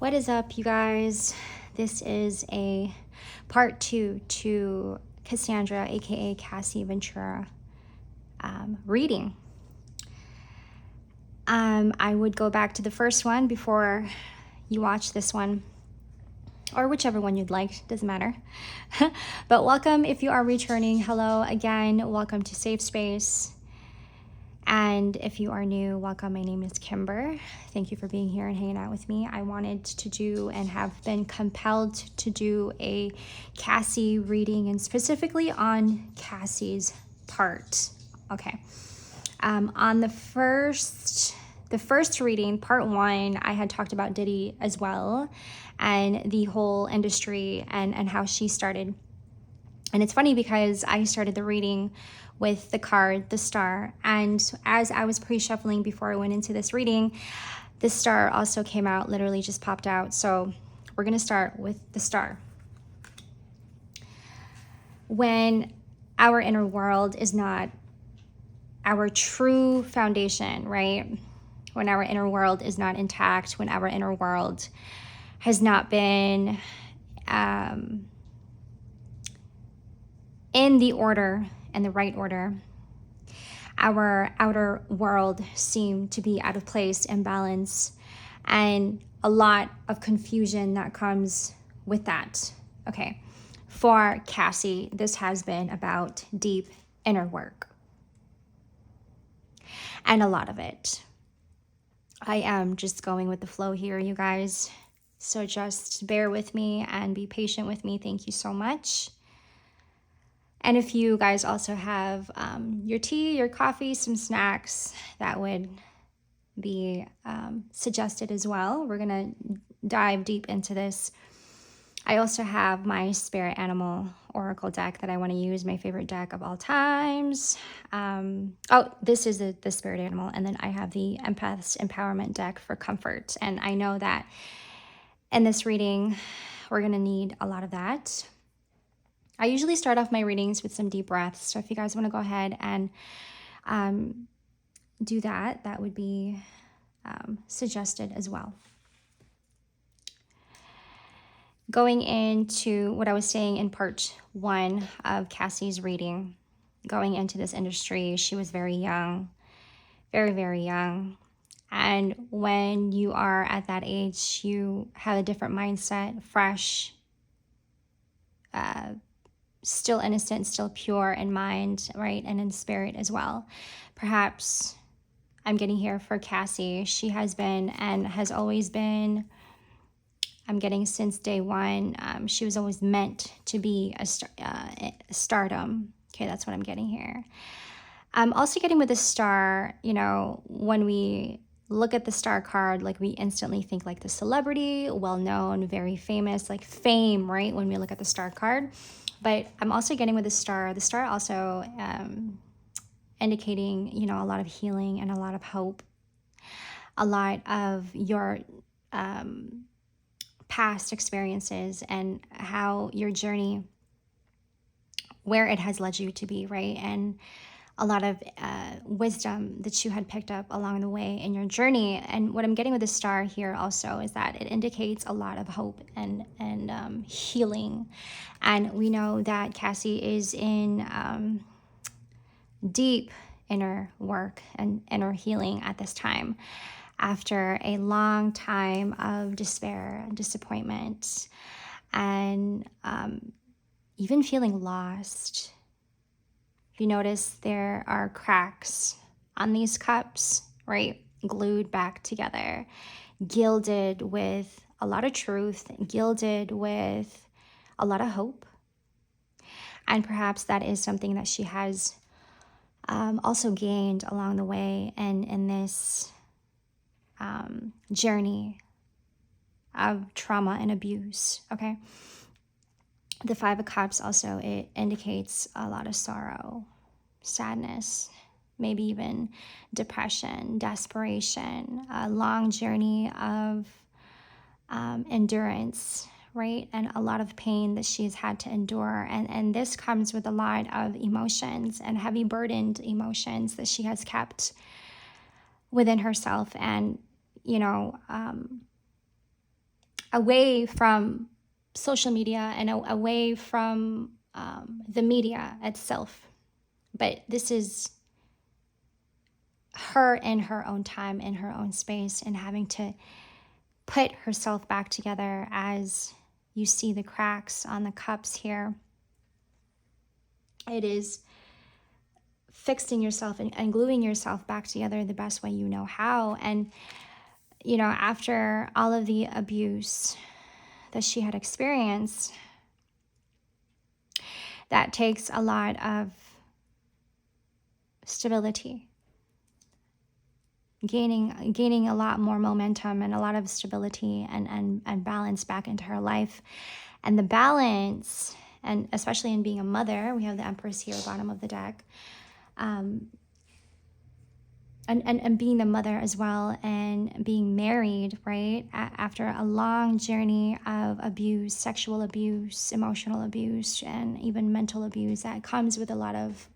What is up, you guys? This is a part 2 to Cassandra, aka Cassie Ventura, reading. I would go back to the first one before you watch this one, or whichever one you'd like, doesn't matter. But welcome if you are returning. Hello again, welcome to Safe Space. And if you are new, welcome. My name is Kimber. Thank you for being here and hanging out with me. I wanted to do and have been compelled to do a Cassie reading, and specifically on Cassie's part. Okay. On the first reading, part 1, I had talked about Diddy as well, and the whole industry and how she started. And it's funny because I started the reading with the card, the star. And as I was pre-shuffling before I went into this reading, the star also came out, literally just popped out. So we're going to start with the star. When our inner world is not our true foundation, right? When our inner world is not intact, when our inner world has not been in the order and the right order, our outer world seemed to be out of place, imbalance, and a lot of confusion that comes with that. Okay, for Cassie, this has been about deep inner work, and a lot of it. I am just going with the flow here, you guys, so just bear with me and be patient with me. Thank you so much. And if you guys also have your tea, your coffee, some snacks, that would be suggested as well. We're going to dive deep into this. I also have my spirit animal oracle deck that I want to use, my favorite deck of all times. This is the spirit animal. And then I have the empath's empowerment deck for comfort. And I know that in this reading, we're going to need a lot of that. I usually start off my readings with some deep breaths. So if you guys want to go ahead and do that, that would be suggested as well. Going into what I was saying in part 1 of Cassie's reading, going into this industry, she was very young, very, very young. And when you are at that age, you have a different mindset, fresh, still innocent, still pure in mind, right? And in spirit as well. Perhaps I'm getting here for Cassie. She has been and has always been, I'm getting since day one, she was always meant to be a stardom. Okay, that's what I'm getting here. I'm also getting with the star, you know, when we look at the star card, like we instantly think like the celebrity, well-known, very famous, like fame, right? When we look at the star card. But I'm also getting with the star also indicating, you know, a lot of healing and a lot of hope, a lot of your past experiences and how your journey, where it has led you to be, right? And a lot of wisdom that you had picked up along the way in your journey. And what I'm getting with the star here also is that it indicates a lot of hope and healing. And we know that Cassie is in deep inner work and inner healing at this time, after a long time of despair and disappointment, and even feeling lost. If you notice, there are cracks on these cups, right? Glued back together, gilded with a lot of truth, gilded with a lot of hope. And perhaps that is something that she has also gained along the way and in this journey of trauma and abuse, okay? The 5 of Cups also, it indicates a lot of sorrow, sadness, maybe even depression, desperation, a long journey of endurance, right? And a lot of pain that she's had to endure. And this comes with a lot of emotions and heavy burdened emotions that she has kept within herself. And, you know, away from social media and away from the media itself. But this is her in her own time, in her own space, and having to put herself back together as you see the cracks on the cups here. It is fixing yourself and gluing yourself back together the best way you know how. And, you know, after all of the abuse that she had experienced, that takes a lot of stability, gaining a lot more momentum and a lot of stability and balance back into her life. And the balance, and especially in being a mother, we have the Empress here, bottom of the deck, and being the mother as well, and being married, right? After a long journey of abuse, sexual abuse, emotional abuse, and even mental abuse that comes with a lot of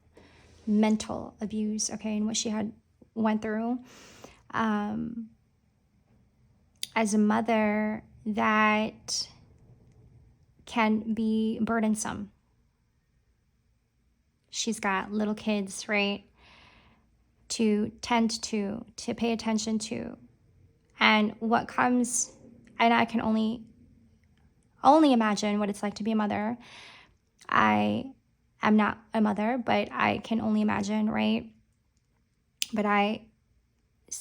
mental abuse, okay, and what she had went through. As a mother, that can be burdensome. She's got little kids, right, to tend to pay attention to. And what comes, and I can only imagine what it's like to be a mother. I am not a mother, but I can only imagine, right? But I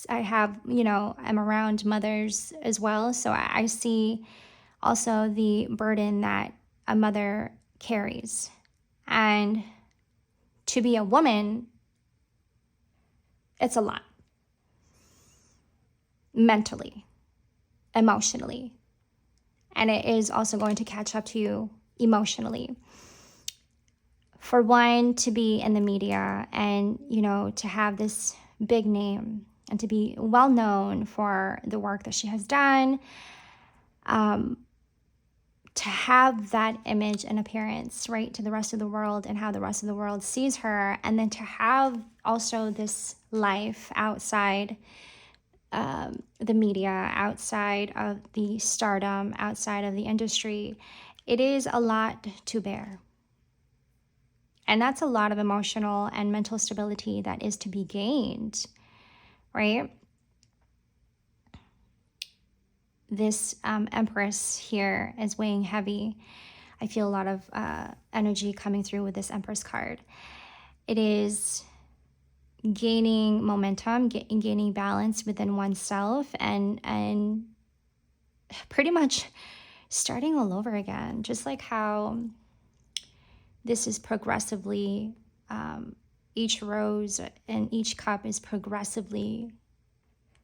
have, you know, I'm around mothers as well. So I see also the burden that a mother carries. And to be a woman, it's a lot. Mentally, emotionally. And it is also going to catch up to you emotionally. For one, to be in the media and, you know, to have this big name and to be well known for the work that she has done, to have that image and appearance, right, to the rest of the world and how the rest of the world sees her, and then to have also this life outside the media, outside of the stardom, outside of the industry, it is a lot to bear. And that's a lot of emotional and mental stability that is to be gained, right? This Empress here is weighing heavy. I feel a lot of energy coming through with this Empress card. It is gaining momentum, gaining balance within oneself, and pretty much starting all over again. Just like how this is progressively, each rose and each cup is progressively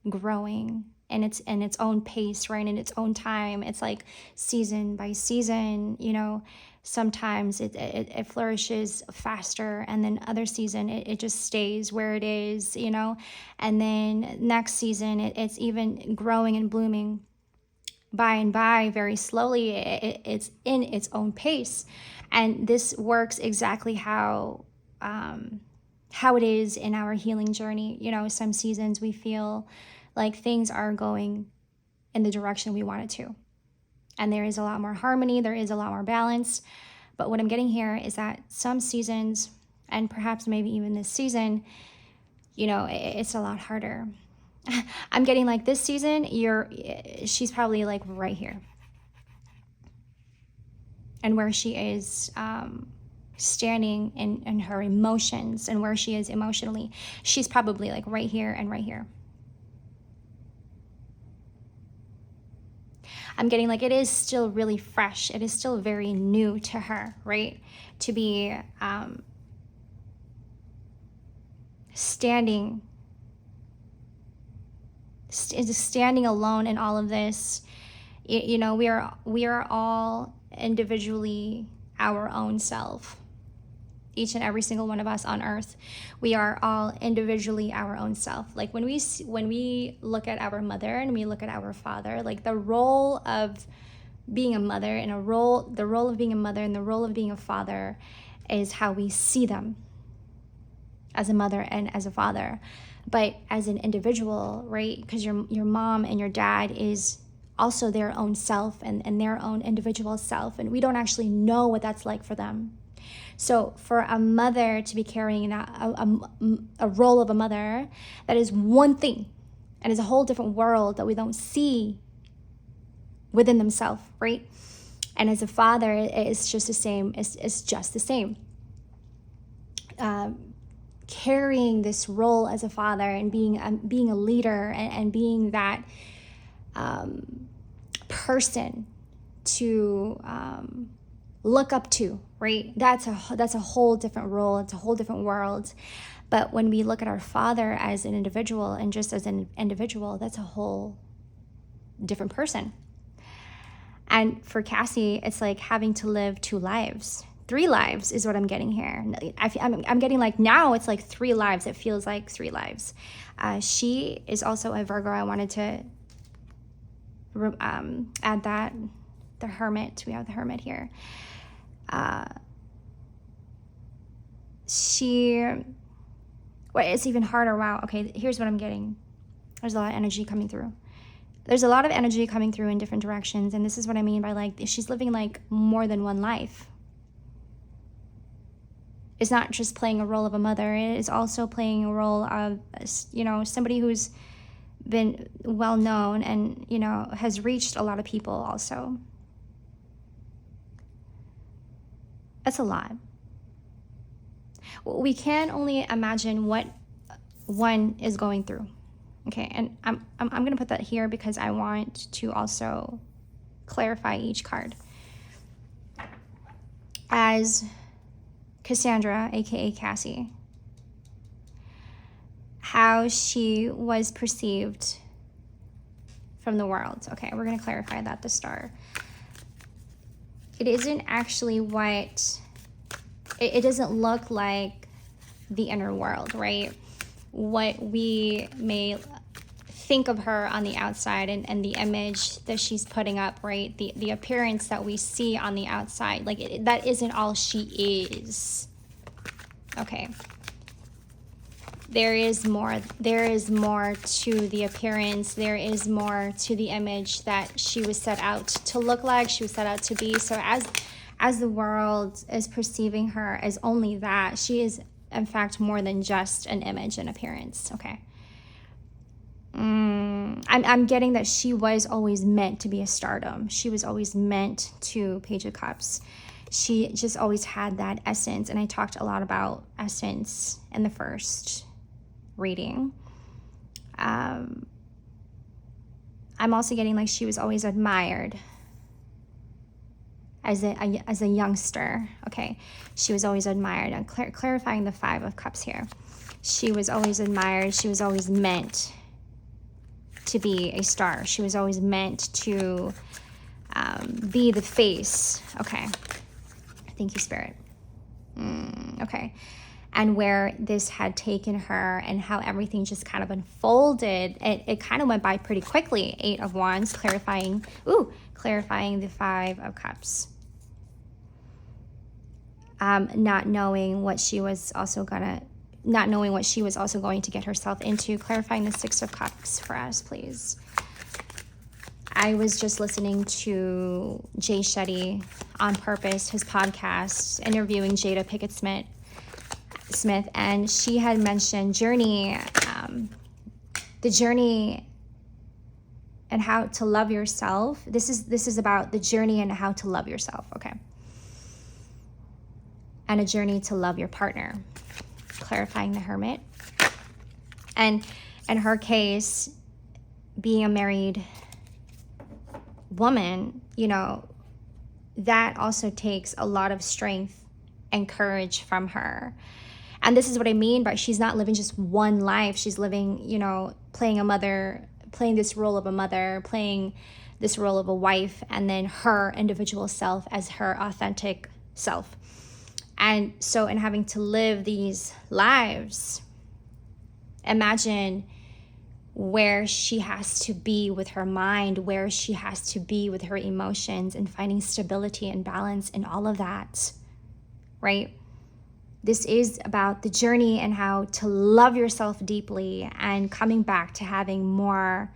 growing in its own pace, right, in its own time. It's like season by season, you know. Sometimes it flourishes faster, and then other season it just stays where it is, you know. And then next season it's even growing and blooming by and by very slowly. It's in its own pace. And this works exactly how it is in our healing journey. You know, some seasons we feel like things are going in the direction we want it to. And there is a lot more harmony, there is a lot more balance. But what I'm getting here is that some seasons, and perhaps maybe even this season, you know, it's a lot harder. I'm getting like this season, she's probably like right here. And where she is standing in her emotions and where she is emotionally, she's probably like right here and right here. I'm getting like it is still really fresh. It is still very new to her, right? To be standing alone in all of this. You know, we are all individually our own self. Each and every single one of us on earth, we are all individually our own self. Like when we look at our mother and we look at our father, like the role of being a mother and the role of being a mother and the role of being a father is how we see them as a mother and as a father. But as an individual, right? Because your mom and your dad is also their own self and their own individual self. And we don't actually know what that's like for them. So for a mother to be carrying a role of a mother, that is one thing, and is a whole different world that we don't see within themselves, right? And as a father, it's just the same. It's just the same. Carrying this role as a father and being a leader and being that person to look up to, right? That's a whole different role. It's a whole different world. But when we look at our father as an individual and just as an individual, that's a whole different person. And for Cassie, it's like having to live 2 lives. 3 lives is what I'm getting here. I'm getting like, now it's like 3 lives. It feels like 3 lives. She is also a Virgo. I wanted to add that. The Hermit. We have the Hermit here. It's even harder. Wow. Okay, here's what I'm getting. There's a lot of energy coming through. There's a lot of energy coming through in different directions. And this is what I mean by like, she's living like more than one life. It's not just playing a role of a mother. It is also playing a role of, somebody who's been well known and, has reached a lot of people also. That's a lot. We can only imagine what one is going through. Okay, and I'm going to put that here because I want to also clarify each card. As Cassandra, aka Cassie, how she was perceived from the world. Okay, we're going to clarify that, the star. It isn't actually what, it doesn't look like the inner world, right? What we may think of her on the outside and the image that she's putting up, right? The appearance that we see on the outside, like that isn't all she is. Okay. There is more to the appearance. There is more to the image that she was set out to look like, she was set out to be. So as the world is perceiving her as only that, she is in fact more than just an image and appearance. Okay. I'm getting that she was always meant to be a stardom. She was always meant to Page of Cups. She just always had that essence. And I talked a lot about essence in the first reading. I'm also getting like she was always admired as a youngster. Okay, she was always admired. I'm clarifying the 5 of Cups here. She was always admired. She was always meant to be a star. She was always meant to be the face. Okay, thank you, Spirit. Okay. And where this had taken her and how everything just kind of unfolded, it kind of went by pretty quickly. 8 of Wands, clarifying the 5 of Cups. Not knowing what she was also going to get herself into. Clarifying the 6 of Cups for us, please. I was just listening to Jay Shetty on Purpose, his podcast, interviewing Jada Pinkett Smith, and she had mentioned journey, the journey and how to love yourself. This is about the journey and how to love yourself, okay? And a journey to love your partner. Clarifying the Hermit. And in her case, being a married woman, that also takes a lot of strength and courage from her. And this is what I mean by she's not living just one life. She's living, playing a mother, playing this role of a mother, playing this role of a wife, and then her individual self as her authentic self. And so in having to live these lives, imagine where she has to be with her mind, where she has to be with her emotions, and finding stability and balance in all of that, right? This is about the journey and how to love yourself deeply and coming back to having more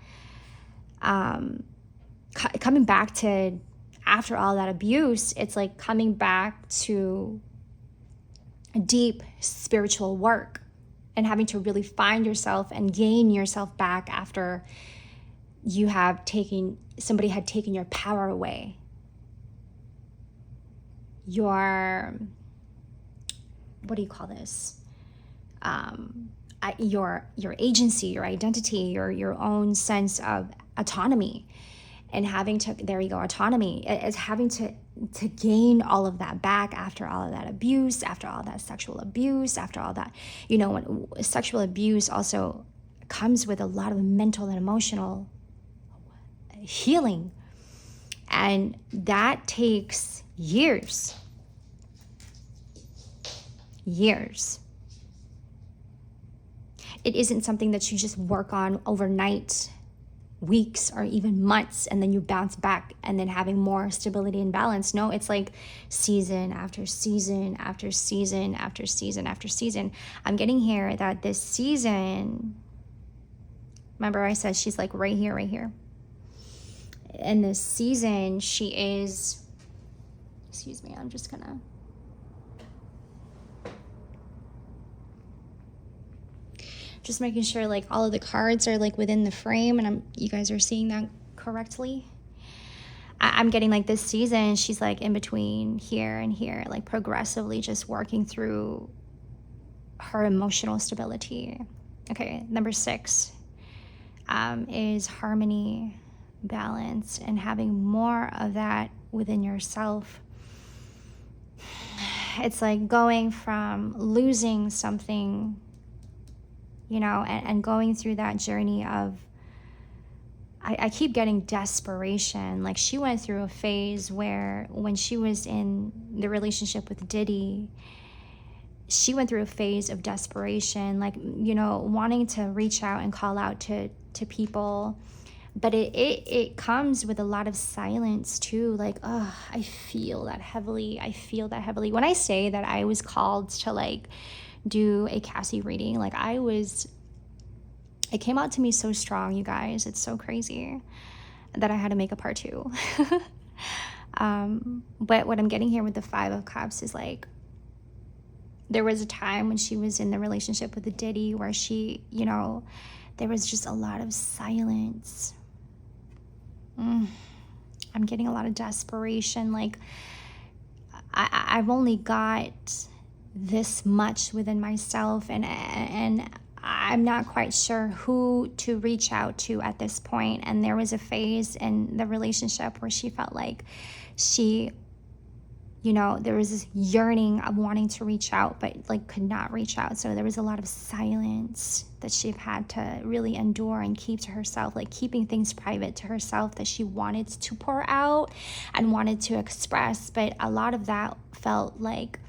coming back to, after all that abuse, it's like coming back to deep spiritual work and having to really find yourself and gain yourself back after somebody had taken your power away, your, what do you call this? Your agency, your identity, your own sense of autonomy, and having to, there you go, autonomy, is having to gain all of that back after all of that abuse, after all that sexual abuse, after all that, when sexual abuse also comes with a lot of mental and emotional healing, and that takes years. It isn't something that you just work on overnight, weeks, or even months, and then you bounce back and then having more stability and balance. No, it's like season after season after season after season after season. I'm getting here that this season, remember I said she's like right here. In this season, she is, excuse me, I'm just gonna, just making sure like all of the cards are like within the frame, and you guys are seeing that correctly. I'm getting like this season, she's like in between here and here, like progressively just working through her emotional stability. Okay, number 6 is harmony, balance, and having more of that within yourself. It's like going from losing something, and going through that journey of, I keep getting desperation. Like she went through a phase where when she was in the relationship with Diddy, she went through a phase of desperation, like, wanting to reach out and call out to people. But it comes with a lot of silence too. Like, oh, I feel that heavily. When I say that I was called to like do a Cassie reading, like it came out to me so strong, you guys. It's so crazy that I had to make a part 2. But what I'm getting here with the 5 of Cups is like, there was a time when she was in the relationship with the Diddy where she, there was just a lot of silence. I'm getting a lot of desperation. Like, I've only got this much within myself, and I'm not quite sure who to reach out to at this point. And there was a phase in the relationship where she felt like she, there was this yearning of wanting to reach out, but like could not reach out. So there was a lot of silence that she had to really endure and keep to herself, like keeping things private to herself that she wanted to pour out and wanted to express. But a lot of that felt like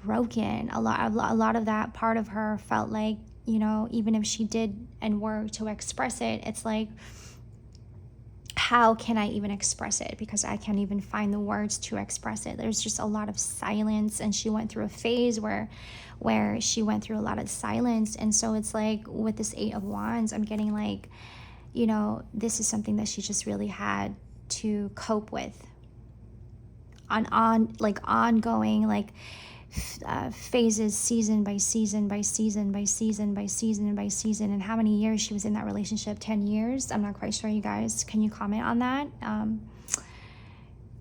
broken. A lot of that part of her felt like, even if she did and were to express it, it's like, how can I even express it? Because I can't even find the words to express it. There's just a lot of silence, and she went through a phase where she went through a lot of silence. And so it's like with this 8 of Wands, I'm getting like, this is something that she just really had to cope with ongoing, like phases, season by season by season by season by season by season. And how many years she was in that relationship? 10 years? I'm not quite sure, you guys. Can you comment on that?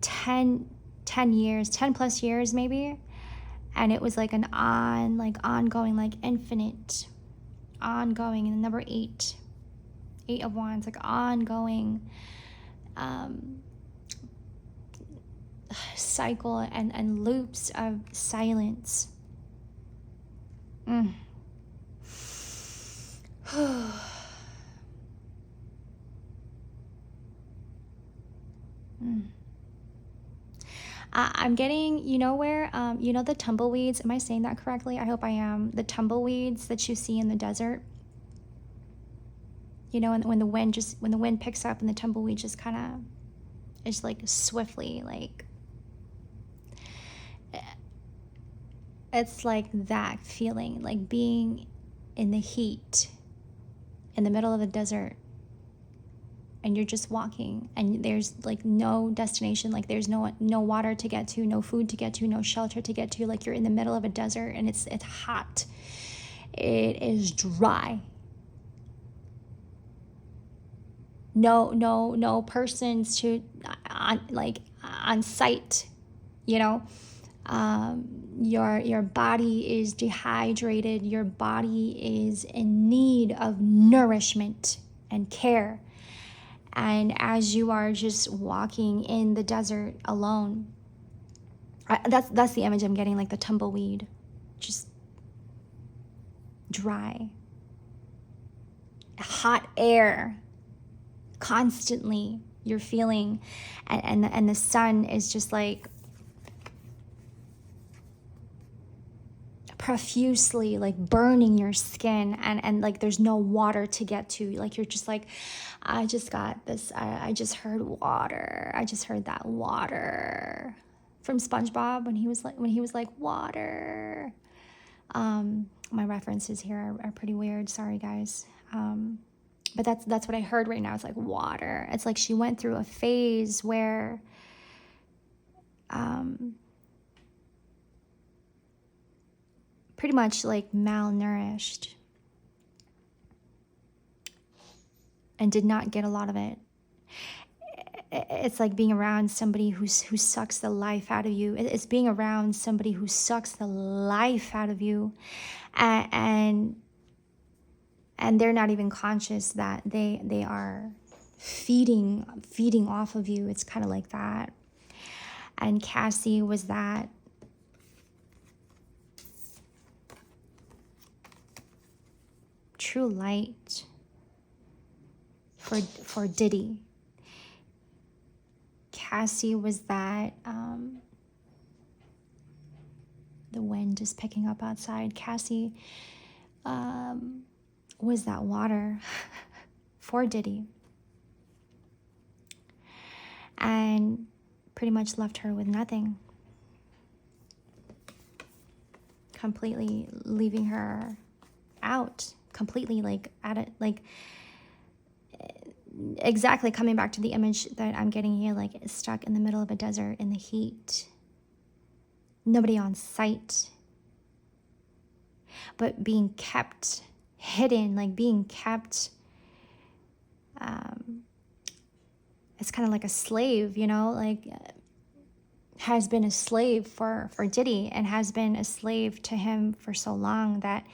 10 years, 10 plus years maybe. And it was like ongoing, like infinite, ongoing. And number 8 of Wands, like ongoing cycle and loops of silence. I'm getting, where, the tumbleweeds, am I saying that correctly? I hope I am. The tumbleweeds that you see in the desert, when the wind picks up and the tumbleweed just kind of is like swiftly, like, it's like that feeling, like being in the heat in the middle of a desert, and you're just walking, and there's like no destination, like there's no water to get to, no food to get to, no shelter to get to, like you're in the middle of a desert, and it's hot, it is dry, no persons to on site, you know. Your body is dehydrated, your body is in need of nourishment and care. And as you are just walking in the desert alone, that's the image I'm getting, like the tumbleweed, just dry, hot air constantly you're feeling, and the sun is just like profusely like burning your skin, and like there's no water to get to, like you're just like, I just got this, I just heard water, I just heard that water from SpongeBob when he was like water. My references here are pretty weird, sorry guys, but that's what I heard right now. It's like water. It's like she went through a phase where pretty much like malnourished and did not get a lot of it. It's like being around somebody who sucks the life out of you. It's being around somebody who sucks the life out of you, and they're not even conscious that they are feeding off of you. It's kind of like that. And Cassie was that. True light for Diddy. Cassie was that, the wind is picking up outside. Cassie was that water for Diddy, and pretty much left her with nothing, completely leaving her out, completely like at it, like exactly coming back to the image that I'm getting here, like stuck in the middle of a desert in the heat, nobody on site, but being kept hidden, like being kept, it's kind of like a slave, you know, like has been a slave for Diddy, and has been a slave to him for so long that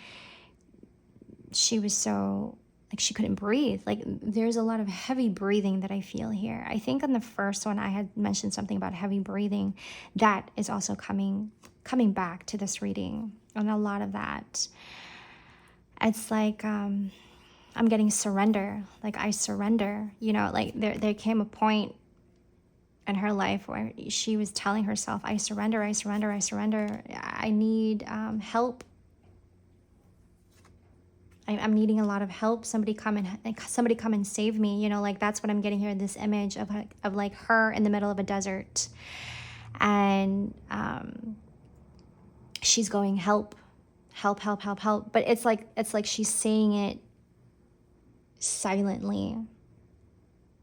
she was so, like she couldn't breathe. Like there's a lot of heavy breathing that I feel here. I think on the first one I had mentioned something about heavy breathing. That is also coming back to this reading, and a lot of that. It's like I'm getting surrender. Like I surrender, you know, like there came a point in her life where she was telling herself, I surrender, I surrender, I surrender. I need help. I'm needing a lot of help. Somebody come and save me. You know, like that's what I'm getting here. This image of like her in the middle of a desert, and she's going, help, help, help, help, help. But it's like she's saying it silently.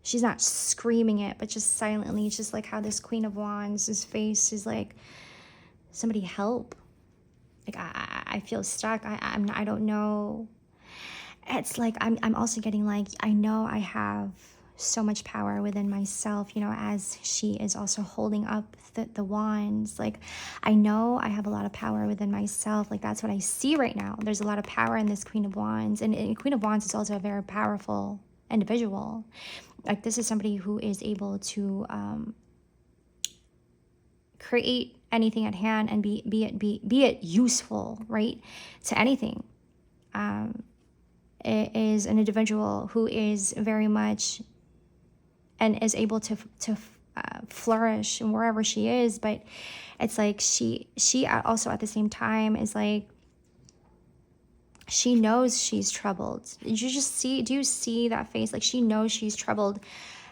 She's not screaming it, but just silently. It's just like how this Queen of Wands' face is like, somebody help. Like I feel stuck. I don't know. It's like I'm also getting like, I know I have so much power within myself, you know, as she is also holding up the wands. Like I know I have a lot of power within myself. Like that's what I see right now. There's a lot of power in this Queen of Wands, and Queen of Wands is also a very powerful individual. Like this is somebody who is able to create anything at hand and be it useful, right, to anything. It is an individual who is very much and is able to flourish wherever she is. But it's like she also at the same time is like, she knows she's troubled. Do you see that face? Like she knows she's troubled,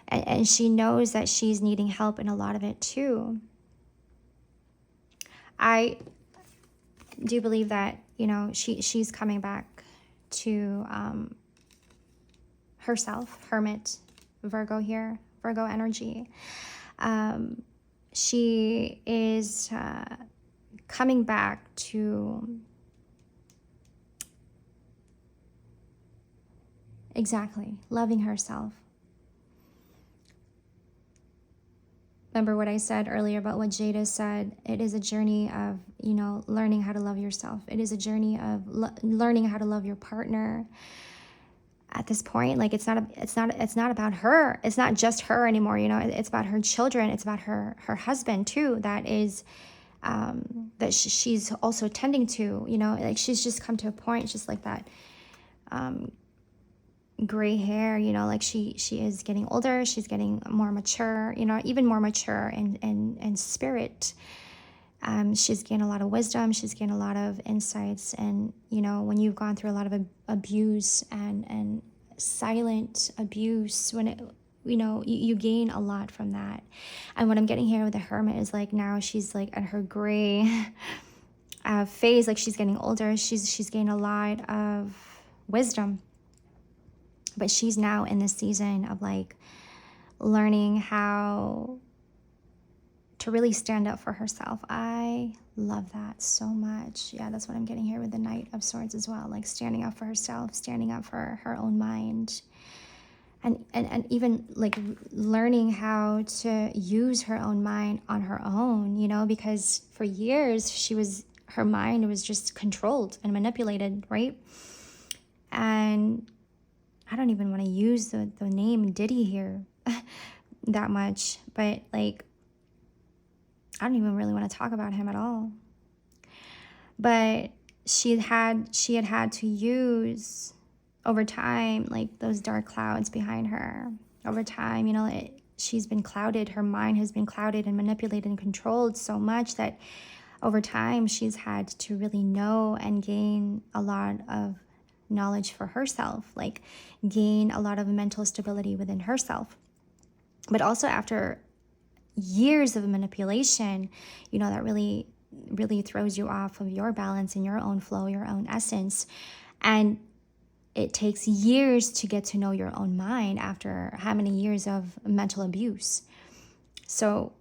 and she knows that she's needing help in a lot of it too. I do believe that, you know, she's coming back to herself, hermit, Virgo here, Virgo energy. She is coming back to exactly loving herself. Remember what I said earlier about what Jada said? It is a journey of, you know, learning how to love yourself. It is a journey of learning how to love your partner. At this point, like it's not about her. It's not just her anymore. You know, it's about her children. It's about her husband too. That is, that she's also tending to. You know, like she's just come to a point, just like that. Gray hair, you know, like she is getting older, she's getting more mature, you know, even more mature in spirit. She's gained a lot of wisdom, she's gained a lot of insights, and you know, when you've gone through a lot of abuse and silent abuse, when it, you know, you gain a lot from that. And what I'm getting here with the Hermit is like now she's like at her gray phase, like she's getting older, she's gained a lot of wisdom. But she's now in this season of like learning how to really stand up for herself. I love that so much. Yeah, that's what I'm getting here with the Knight of Swords as well. Like standing up for herself, standing up for her own mind. And even like learning how to use her own mind on her own, you know, because for years her mind was just controlled and manipulated, right? And I don't even want to use the name Diddy here that much, but like, I don't even really want to talk about him at all. But she had to use over time, like those dark clouds behind her. Over time, you know, she's been clouded. Her mind has been clouded and manipulated and controlled so much that over time she's had to really know and gain a lot of knowledge for herself, like gain a lot of mental stability within herself. But also after years of manipulation, you know, that really throws you off of your balance and your own flow, your own essence. And it takes years to get to know your own mind after how many years of mental abuse. So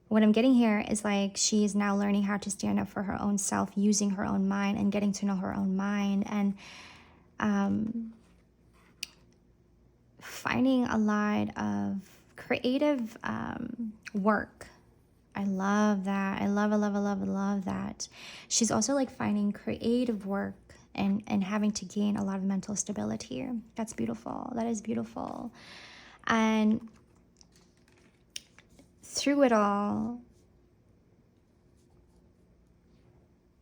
what I'm getting here is like she is now learning how to stand up for her own self, using her own mind and getting to know her own mind, and finding a lot of creative work. I love that. I love that. She's also like finding creative work and having to gain a lot of mental stability. That's beautiful. That is beautiful. And through it all,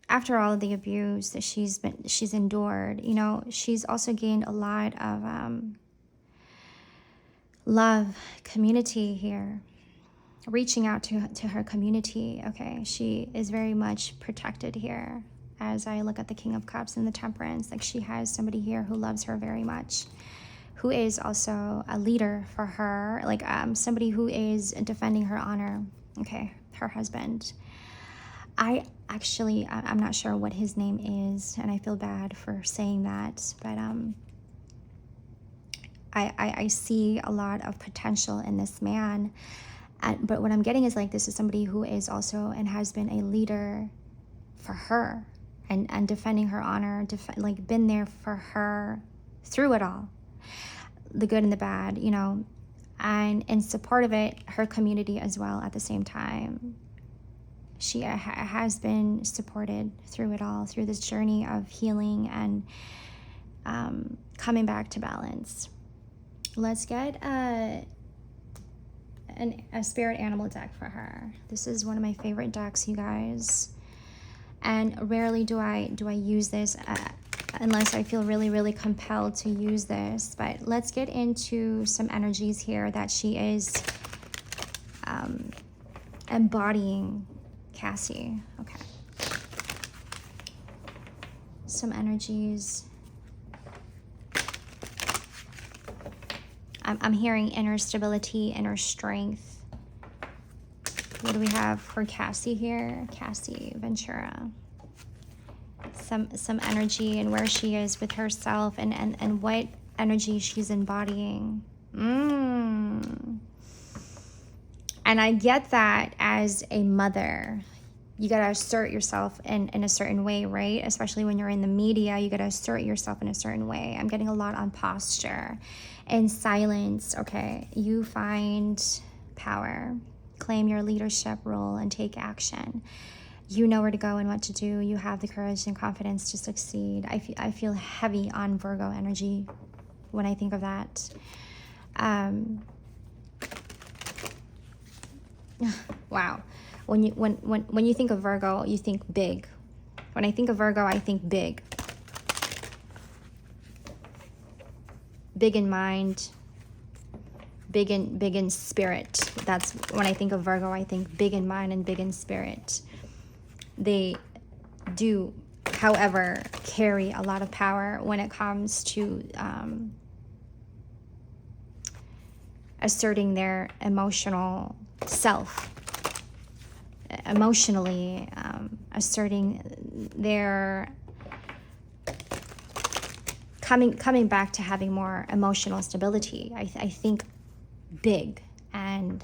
after all of the abuse that she's endured, you know, she's also gained a lot of love, community here, reaching out to her community. Okay, she is very much protected here. As I look at the King of Cups and the Temperance, like she has somebody here who loves her very much, who is also a leader for her, like somebody who is defending her honor. Okay, her husband. I'm not sure what his name is, and I feel bad for saying that, but I see a lot of potential in this man. But what I'm getting is like this is somebody who is also and has been a leader for her and defending her honor, like been there for her through it all, the good and the bad, you know, and in support of it, her community as well at the same time. She has been supported through it all, through this journey of healing and coming back to balance. Let's get a spirit animal deck for her. This is one of my favorite decks, you guys. And rarely do I use this unless I feel really compelled to use this. But let's get into some energies here that she is embodying. Cassie, okay. Some energies. I'm hearing inner stability, inner strength. What do we have for Cassie here? Cassie Ventura. Some energy and where she is with herself and what energy she's embodying. And I get that as a mother. You got to assert yourself in a certain way, right? Especially when you're in the media, you got to assert yourself in a certain way. I'm getting a lot on posture and silence. Okay, you find power, claim your leadership role, and take action. You know where to go and what to do. You have the courage and confidence to succeed. I feel heavy on Virgo energy when I think of that. Wow. When you think of Virgo, you think big. When I think of Virgo, I think big. Big in mind, big in spirit. That's when I think of Virgo, I think big in mind and big in spirit. They do, however, carry a lot of power when it comes to asserting their emotional self. Emotionally asserting their coming back to having more emotional stability. I think big and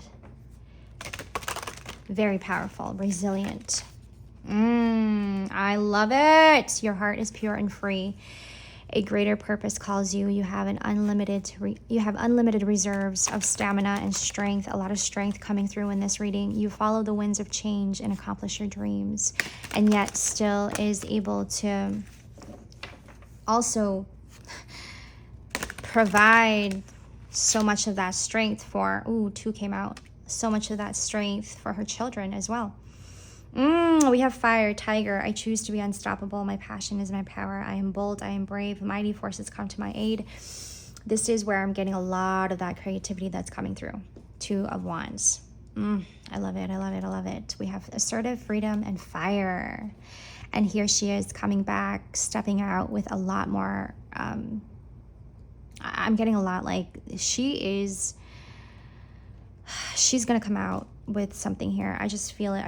very powerful, resilient. I love it. Your heart is pure and free. A greater purpose calls you. You have unlimited reserves of stamina and strength. A lot of strength coming through in this reading. You follow the winds of change and accomplish your dreams, and yet still is able to also provide so much of that strength for, 2 came out, so much of that strength for her children as well. We have fire, tiger. I choose to be unstoppable. My passion is my power. I am bold. I am brave. Mighty forces come to my aid. This is where I'm getting a lot of that creativity that's coming through. 2 of Wands. I love it. I love it. I love it. We have assertive, freedom, and fire. And here she is coming back, stepping out with a lot more. I'm getting a lot like she's going to come out with something here. I just feel it.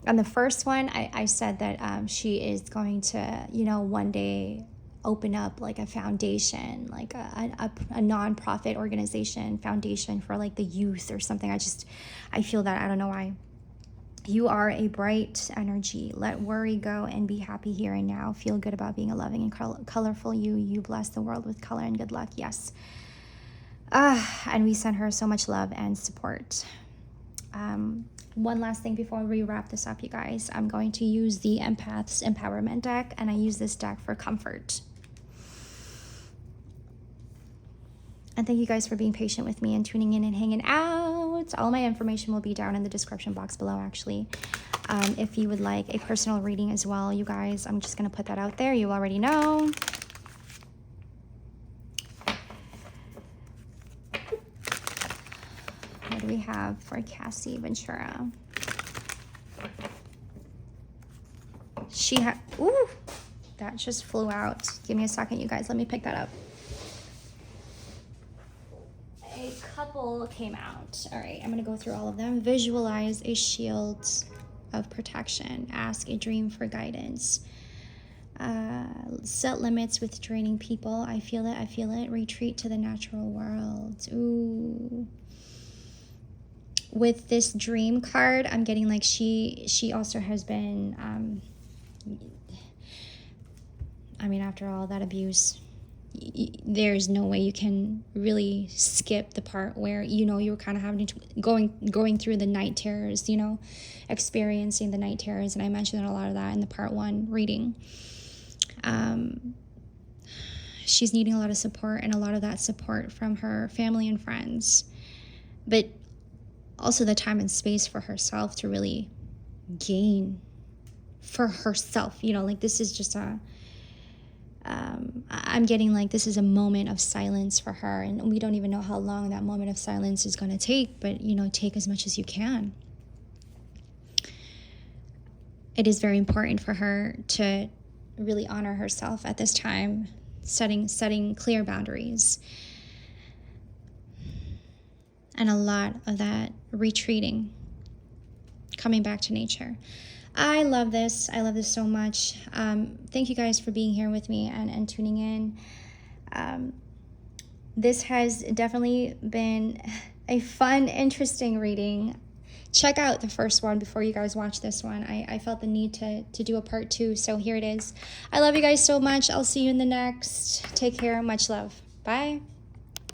On the first one, I said that she is going to, one day open up like a foundation, like a non-profit organization, foundation for like the youth or something. I feel that. I don't know why. You are a bright energy. Let worry go and be happy here and now. Feel good about being a loving and colorful you. You bless the world with color and good luck. Yes. And we send her so much love and support. One last thing before we wrap this up, you guys. I'm going to use the Empath's Empowerment deck, and I use this deck for comfort. And thank you guys for being patient with me and tuning in and hanging out. All my information will be down in the description box below, actually. If you would like a personal reading as well, you guys, I'm just going to put that out there. You already know. What do we have for Cassie Ventura? That just flew out. Give me a second, you guys. Let me pick that up. A couple came out. All right, I'm going to go through all of them. Visualize a shield of protection. Ask a dream for guidance. Set limits with draining people. I feel it. Retreat to the natural world. Ooh. With this dream card, I'm getting like she also has been, after all that abuse, there's no way you can really skip the part where, you were kind of having to going through the night terrors, experiencing the night terrors. And I mentioned a lot of that in the part 1 reading. She's needing a lot of support, and a lot of that support from her family and friends, but also the time and space for herself to really gain for herself. This is just I'm getting like this is a moment of silence for her, and we don't even know how long that moment of silence is going to take, but take as much as you can. It is very important for her to really honor herself at this time, setting clear boundaries. And a lot of that retreating, coming back to nature. I love this. I love this so much. Thank you guys for being here with me and tuning in. This has definitely been a fun, interesting reading. Check out the first one before you guys watch this one. I felt the need to do a part 2, so here it is. I love you guys so much. I'll see you in the next. Take care. Much love. Bye.